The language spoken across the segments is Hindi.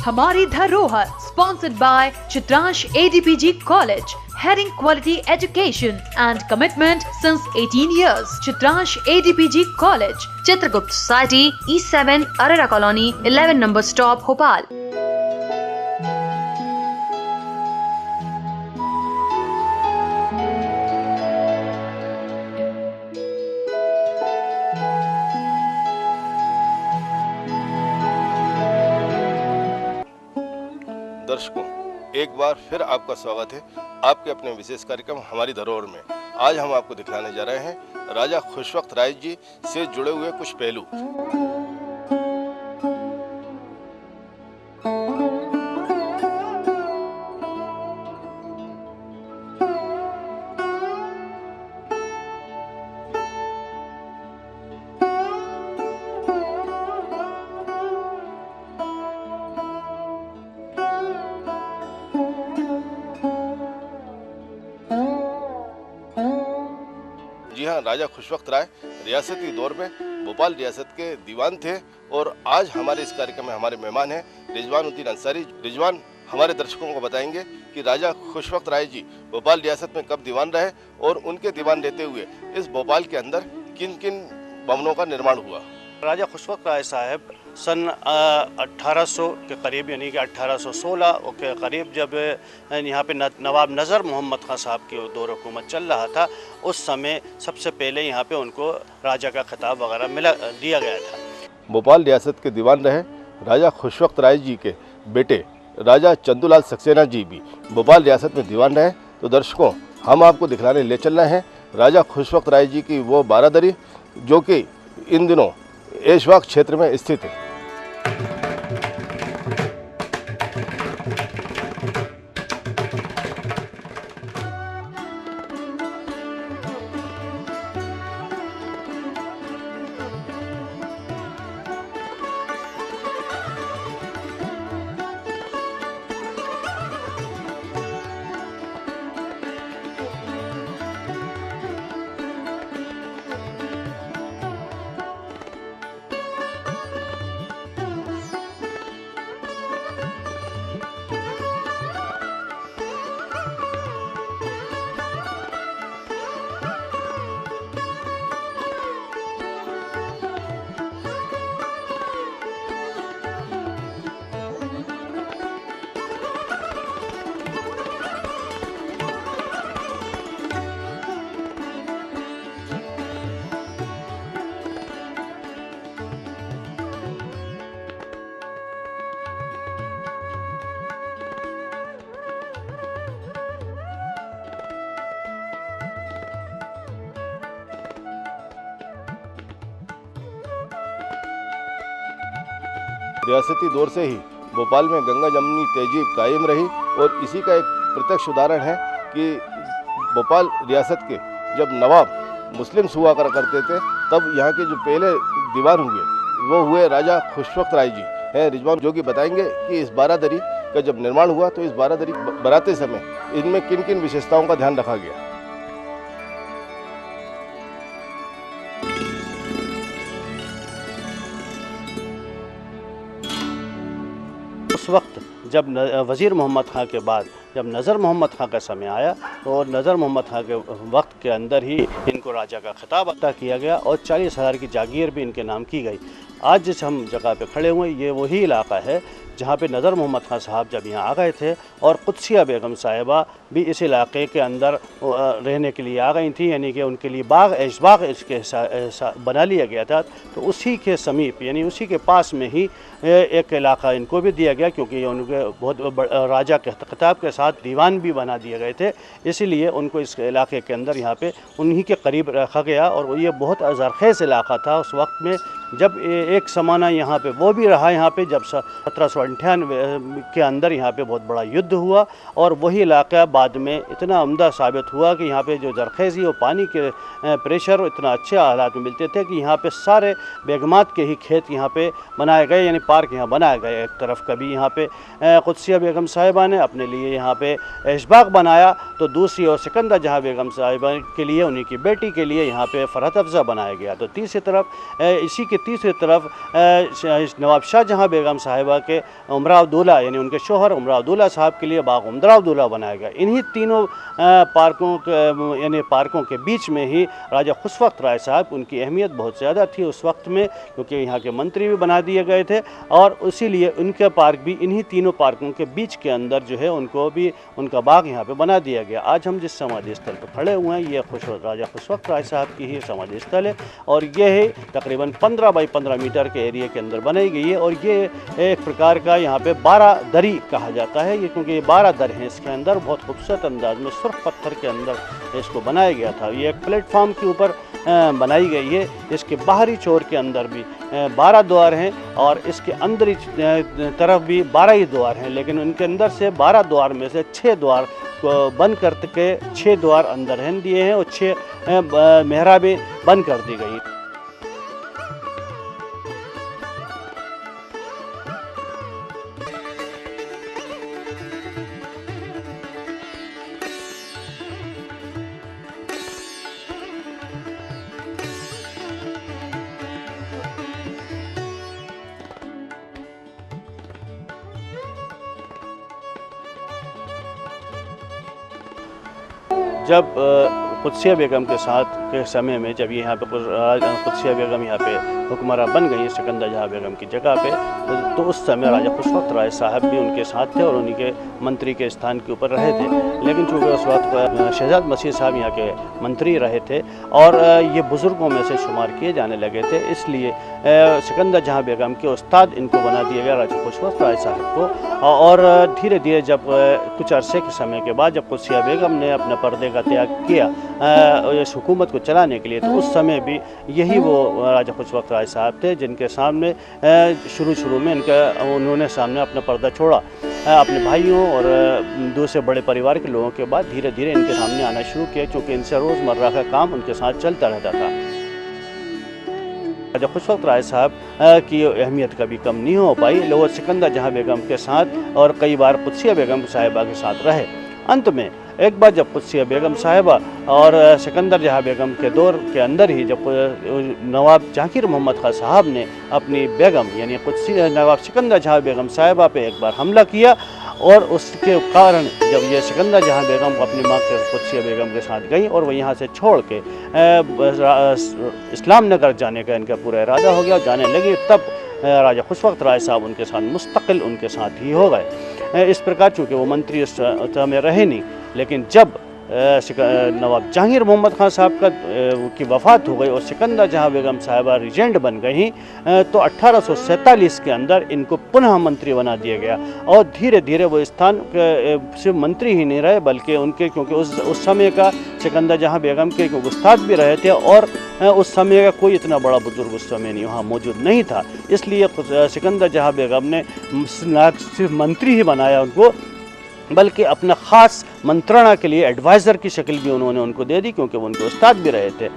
हमारी धरोहर, sponsored by Chitrash ADPG College, heading quality education and commitment since 18 years. Chitrash ADPG College, Chitragupt Society, E7, Arara Colony, 11 number stop, Bhopal. दर्शकों, एक बार फिर आपका स्वागत है आपके अपने विशेष कार्यक्रम हमारी धरोहर में। आज हम आपको दिखाने जा रहे हैं राजा खुशवक्त राय जी से जुड़े हुए कुछ पहलू। जी हाँ, राजा खुशवक्त राय रियासती दौर में भोपाल रियासत के दीवान थे और आज हमारे इस कार्यक्रम में हमारे मेहमान हैं रिजवानुद्दीन अंसारी। रिजवान हमारे दर्शकों को बताएंगे कि राजा खुशवक्त राय जी भोपाल रियासत में कब दीवान रहे और उनके दीवान रहते हुए इस भोपाल के अंदर किन किन भवनों का निर्माण हुआ। राजा खुशवक्त राय साहब सन 1800 के करीब यानी कि 1816 के करीब जब यहाँ पे नवाब नज़र मोहम्मद खान साहब की दौर हुकूमत चल रहा था, उस समय सबसे पहले यहाँ पे उनको राजा का खिताब वगैरह दिया गया था। भोपाल रियासत के दीवान रहे राजा खुशवक्त राय जी के बेटे राजा चंदूलाल सक्सेना जी भी भोपाल रियासत में दीवान रहे। तो दर्शकों, हम आपको दिखलाने ले चल रहे हैं राजा खुशवक्त राय जी की वो बारादरी जो कि इन दिनों ऐशबाग क्षेत्र में स्थित है। रियासती दौर से ही भोपाल में गंगा जमुनी तहजीब कायम रही और इसी का एक प्रत्यक्ष उदाहरण है कि भोपाल रियासत के जब नवाब मुस्लिम हुआ करते थे तब यहाँ के जो पहले दीवान हुए वो हुए राजा खुशवक्त राय जी हैं। रिजवान जो कि बताएंगे कि इस बारादरी का जब निर्माण हुआ तो इस बारादरी बनाते समय इनमें किन किन विशेषताओं का ध्यान रखा गया। उस वक्त जब वज़ीर मोहम्मद खां के बाद जब नज़र मोहम्मद खां का समय आया तो नज़र मोहम्मद खां के वक्त के अंदर ही इनको राजा का खिताब अता किया गया और 40,000 की जागीर भी इनके नाम की गई। आज जिस हम जगह पे खड़े हुए ये वही इलाका है जहाँ पे नज़र मोहम्मद खां साहब जब यहाँ आ गए थे और कुद्सिया बेगम साहिबा भी इस इलाके के अंदर रहने के लिए आ गई थी, यानी कि उनके लिए बाग ऐशबाग इसके बना लिया गया था। तो उसी के समीप यानी उसी के पास में ही एक इलाका इनको भी दिया गया क्योंकि उनके बहुत राजा के खिताब के साथ दीवान भी बना दिए गए थे, इसीलिए उनको इस इलाके के अंदर यहाँ पे उन्हीं के करीब रखा गया। और ये बहुत ज़रख़ेज़ इलाका था उस वक्त में जब एक ज़माना यहाँ पे वो भी रहा यहाँ पे जब 1798 के अंदर यहाँ पे बहुत बड़ा युद्ध हुआ और वही इलाका बाद में इतना उम्दा साबित हुआ कि यहाँ पे जो ज़रख़ेज़ी और पानी के प्रेशर इतना अच्छे हालात में मिलते थे कि यहाँ पे सारे बेगमात के ही खेत यहाँ पे बनाए गए, यानी पार्क यहाँ बनाए गए। एक तरफ कभी यहाँ पे कुद्सिया बेगम साहिबा ने अपने लिए यहाँ पे ऐशबाग बनाया तो दूसरी ओर सिकंदर जहाँ बेगम साहिबा के लिए उन्हीं की बेटी के लिए यहाँ पे फरहत अफ़ज़ा बनाया गया। तो तीसरी तरफ इसी के तीसरी तरफ तरफ नवाब शाहजहाँ बेगम साहिबा के उमरा अब्दुल्ला यानी उनके शोहर उमरा अब्दुल्ला साहब के लिए बाग उमरा अब्दुल्ला बनाया गया। इन्हीं तीनों पार्कों के बीच में ही राजा खुशवक्त राय साहब, उनकी अहमियत बहुत ज़्यादा थी उस वक्त में, क्योंकि यहाँ के मंत्री भी बना दिए गए थे और इसीलिए उनके पार्क भी इन्हीं तीनों पार्कों के बीच के अंदर जो है उनको भी उनका बाग यहाँ पे बना दिया गया। आज हम जिस समाधि स्थल पर खड़े हुए हैं ये राजा खुशवक्त राय साहब की ही समाधि स्थल है और ये है तकरीबन 15 बाई 15 मीटर के एरिया के अंदर बनाई गई है और ये एक प्रकार का यहाँ पे 12 दरी कहा जाता है ये, क्योंकि ये 12 दर हैं इसके अंदर। बहुत खूबसूरत अंदाज में सुर्ख पत्थर के अंदर इसको बनाया गया था। ये एक प्लेटफॉर्म के ऊपर बनाई गई है। इसके बाहरी छोर के अंदर भी 12 द्वार हैं और इसके अंदर तरफ भी 12 ही द्वार हैं, लेकिन उनके अंदर से 12 द्वार में से 6 द्वार को बंद करके 6 द्वार अंदर रहने दिए हैं और 6 मेहराबें बंद कर दी गई। जब कुदसिया बेगम के साथ के समय में जब यहाँ पे कुदसिया बेगम यहाँ पे हुक्मरां बन गई सिकंदर जहाँ बेगम की जगह पे, तो उस समय राजा खुशवक्त राय साहब भी उनके साथ थे और उन्हीं के मंत्री के स्थान के ऊपर रहे थे। लेकिन चूँकि उस वक्त शहजाद मसीह साहब यहाँ के मंत्री रहे थे और ये बुज़ुर्गों में से शुमार किए जाने लगे थे, इसलिए सिकंदर जहाँ बेगम के उस्ताद इनको बना दिया गया राजा खुशवक्त राय साहब को। और धीरे धीरे जब कुछ अरसे के समय के बाद जब कुदसिया बेगम ने अपने पर्दे का त्याग किया इस हुकूमत को चलाने के लिए, तो उस समय भी यही वो राजा खुशवक्त राय साहब थे जिनके सामने शुरू में उन्होंने सामने अपना पर्दा छोड़ा। अपने भाइयों और दूसरे बड़े परिवार के लोगों के बाद धीरे धीरे इनके सामने आना शुरू किया, क्योंकि इनसे रोज़मर्रा का काम उनके साथ चलता रहता था। राजा खुशवक्त राय साहब की अहमियत कभी कम नहीं हो पाई। लोग सिकंदर जहाँ बेगम के साथ और कई बार कुदसिया बेगम साहिबा के साथ रहे। अंत में एक बार जब कुदसिया बेगम साहिबा और सिकंदर जहाँ बेगम के दौर के अंदर ही जब नवाब जहांगीर मोहम्मद खां साहब ने अपनी बेगम यानी नवाब सिकंदर जहाँ बेगम साहिबा पे एक बार हमला किया और उसके कारण जब ये सिकंदर जहाँ बेगम अपनी माँ के कुदसिया बेगम के साथ गई और वो यहाँ से छोड़ के इस्लाम नगर जाने का इनका पूरा इरादा हो गया, जाने लगी, तब राजा खुशवक्त राय साहब उनके साथ मुस्तकिल उनके साथ ही हो गए। इस प्रकार चूँकि वो मंत्री उस समय रहे नहीं, लेकिन जब नवाब जहांगीर मोहम्मद खां साहब की वफ़ात हो गई और सिकंदर जहाँ बेगम साहिबा रीजेंट बन गई, तो 1847 के अंदर इनको पुनः मंत्री बना दिया गया और धीरे धीरे वो स्थान सिर्फ मंत्री ही नहीं रहे बल्कि उनके, क्योंकि उस समय का सिकंदर जहाँ बेगम के उस्ताद भी रहे थे और उस समय का कोई इतना बड़ा बुजुर्ग उस समय नहीं वहाँ मौजूद नहीं था, इसलिए सिकंदर जहाँ बेगम ने न सिर्फ मंत्री ही बनाया उनको, बल्कि अपना ख़ास मंत्रणा के लिए एडवाइज़र की शक्ल भी उन्होंने उनको दे दी, क्योंकि वो उनके उस्ताद भी रहे थे।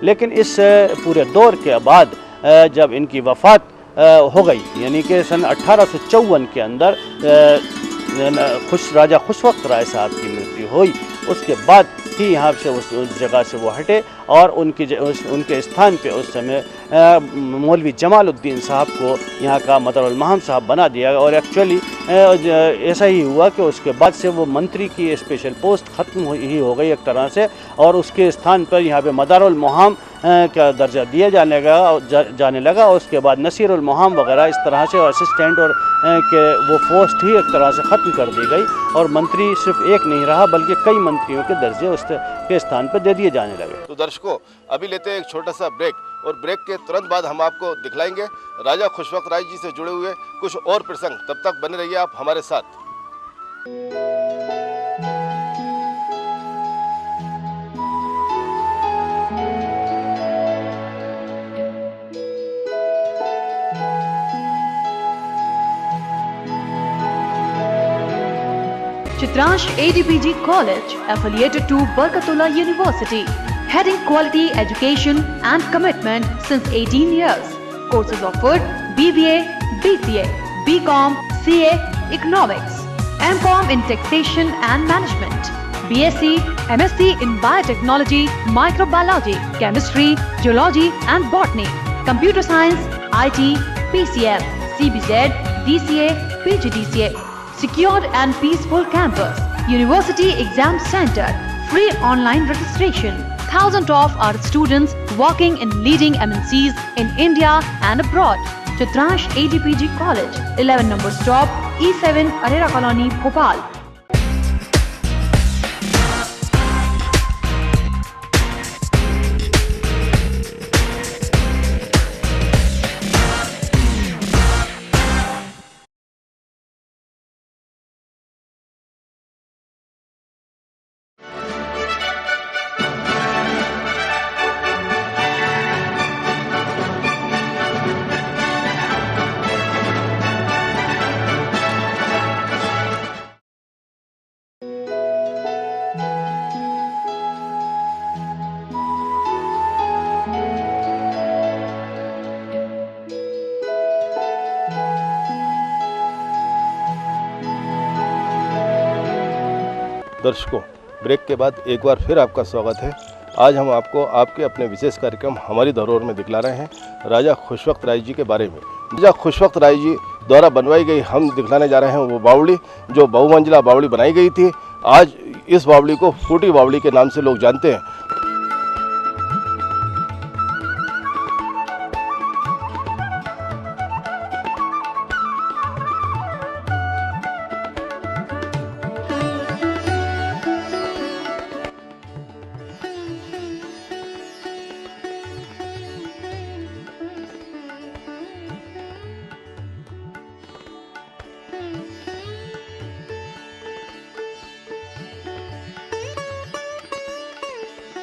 लेकिन इस पूरे दौर के बाद जब इनकी वफ़ात हो गई, यानी कि सन 1854 के अंदर राजा खुशवक्त राय साहब की मृत्यु हुई, उसके बाद ही यहाँ से उस जगह से वो हटे और उनके स्थान पे उस समय मौलवी जमालुद्दीन साहब को यहाँ का मदरुल महम साहब बना दिया। और एक्चुअली ऐसा ही हुआ कि उसके बाद से वो मंत्री की स्पेशल पोस्ट ख़त्म ही हो गई एक तरह से, और उसके स्थान पर यहाँ पे मदारुल मुहाम का दर्जा दिया जाने लगा और उसके बाद नसीरुल मुहाम वगैरह इस तरह से असिस्टेंट और के वो पोस्ट ही एक तरह से ख़त्म कर दी गई और मंत्री सिर्फ एक नहीं रहा बल्कि कई मंत्रियों के दर्जे उसके स्थान पर दे दिए जाने लगे। तो दर्शकों, अभी लेते हैं एक छोटा सा ब्रेक और ब्रेक के तुरंत बाद हम आपको दिखलाएंगे राजा खुशवक्त राय जी से जुड़े हुए कुछ और प्रसंग। तब तक बने रहिए आप हमारे साथ। Chitrash ADPG College, affiliated to Barkatullah University, heading quality education and commitment since 18 years. Courses offered: BBA, BCA, BCom, CA, Economics, MCom in Taxation and Management, BSc, MSc in Biotechnology, Microbiology, Chemistry, Geology and Botany, Computer Science, IT, PCM, CBZ, DCA, PGDCA. Secured and peaceful campus. University Exam Center. Free online registration. Thousands of our students working in leading MNCs in India and abroad. Chitrash ADPG College, 11 number stop, E7 Arera Colony, Bhopal. दर्शकों, ब्रेक के बाद एक बार फिर आपका स्वागत है। आज हम आपको आपके अपने विशेष कार्यक्रम हमारी धरोहर में दिखला रहे हैं राजा खुशवक्त राय जी के बारे में। राजा खुशवक्त राय जी द्वारा बनवाई गई हम दिखलाने जा रहे हैं वो बावड़ी, जो बहुमंजिला बावड़ी बनाई गई थी। आज इस बावड़ी को फूटी बावड़ी के नाम से लोग जानते हैं।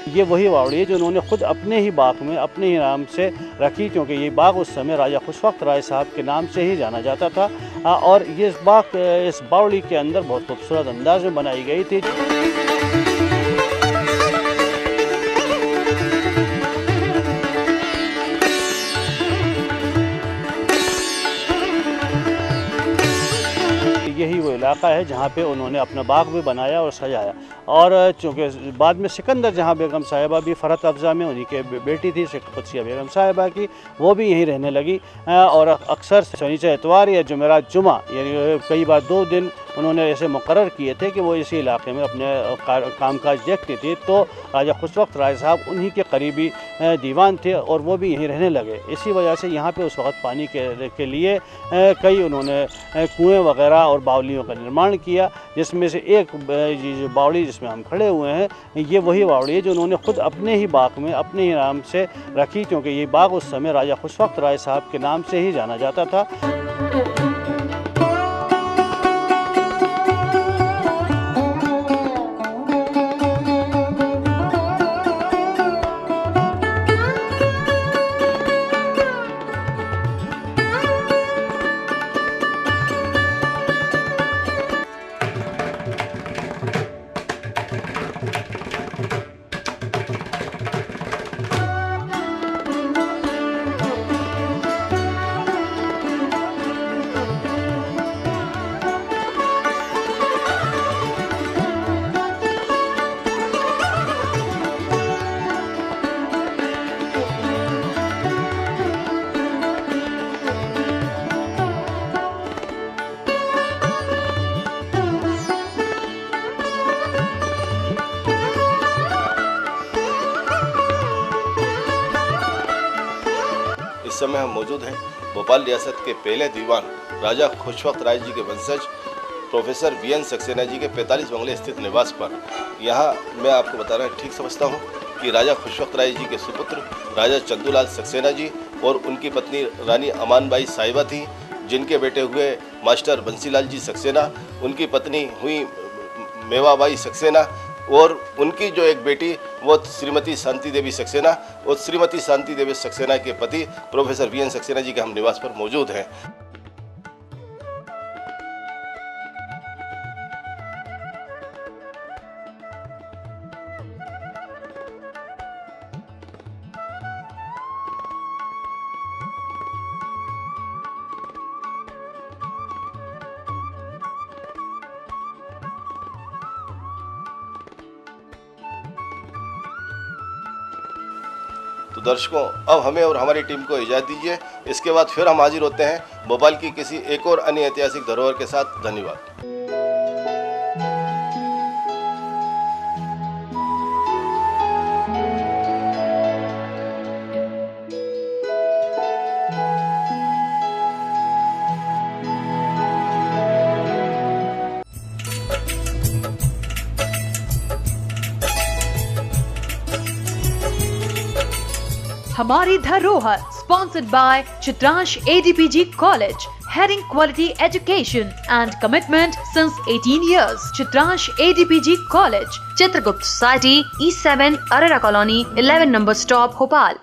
ये वही बावड़ी है जो उन्होंने खुद अपने ही बाग में अपने ही नाम से रखी, क्योंकि ये बाग उस समय राजा खुशवक्त राय साहब के नाम से ही जाना जाता था। और ये बाग इस बावड़ी के अंदर बहुत खूबसूरत अंदाज में बनाई गई थी। यही वो इलाका है जहाँ पे उन्होंने अपना बाग भी बनाया और सजाया। और चूँकि बाद में सिकंदर जहाँ बेगम साहिबा भी फ़रत अफ़ज़ा में उन्हीं के बेटी थी कुदसिया बेगम साहिबा की, वो भी यहीं रहने लगी। और अक्सर शनिचर इतवार या जुमेरात जुमा, यानी कई बार 2 दिन उन्होंने ऐसे मुकर्रर किए थे कि वो इसी इलाके में अपने कामकाज देखते थे। तो राजा खुशवक्त राय साहब उन्हीं के करीबी दीवान थे और वो भी यहीं रहने लगे। इसी वजह से यहाँ पे उस वक्त पानी के लिए कई उन्होंने कुएँ वगैरह और बावलियों का निर्माण किया, जिसमें से एक जो बावड़ी जिसमें हम खड़े हुए हैं, ये वही बावड़ी है जो उन्होंने खुद अपने ही बाग में अपने ही नाम से रखी, क्योंकि ये बाग उस समय राजा खुशवक्त राय साहब के नाम से ही जाना जाता था। इस समय हम मौजूद हैं भोपाल रियासत के पहले दीवान राजा खुशवक्त राय जी के वंशज प्रोफेसर VN सक्सेना जी के 45 बंगले स्थित निवास पर। यहाँ मैं आपको बता रहा ठीक समझता हूँ कि राजा खुशवक्त राय जी के सुपुत्र राजा चंदूलाल सक्सेना जी और उनकी पत्नी रानी अमानबाई साहिबा थी, जिनके बेटे हुए मास्टर बंसीलाल जी सक्सेना, उनकी पत्नी हुई मेवाबाई सक्सेना और उनकी जो एक बेटी वो श्रीमती शांति देवी सक्सेना, और श्रीमती शांति देवी सक्सेना के पति प्रोफेसर VN सक्सेना जी के हम निवास पर मौजूद हैं। तो दर्शकों, अब हमें और हमारी टीम को इजाज़त दीजिए। इसके बाद फिर हम हाजिर होते हैं भोपाल की किसी एक और अन्य ऐतिहासिक धरोहर के साथ। धन्यवाद। हमारी धरोहर sponsored by Chitransh ADPG College, heading quality education and commitment since 18 years. Chitransh ADPG College, Chitragupta Society, E7 Arera Colony, 11 number stop, Bhopal.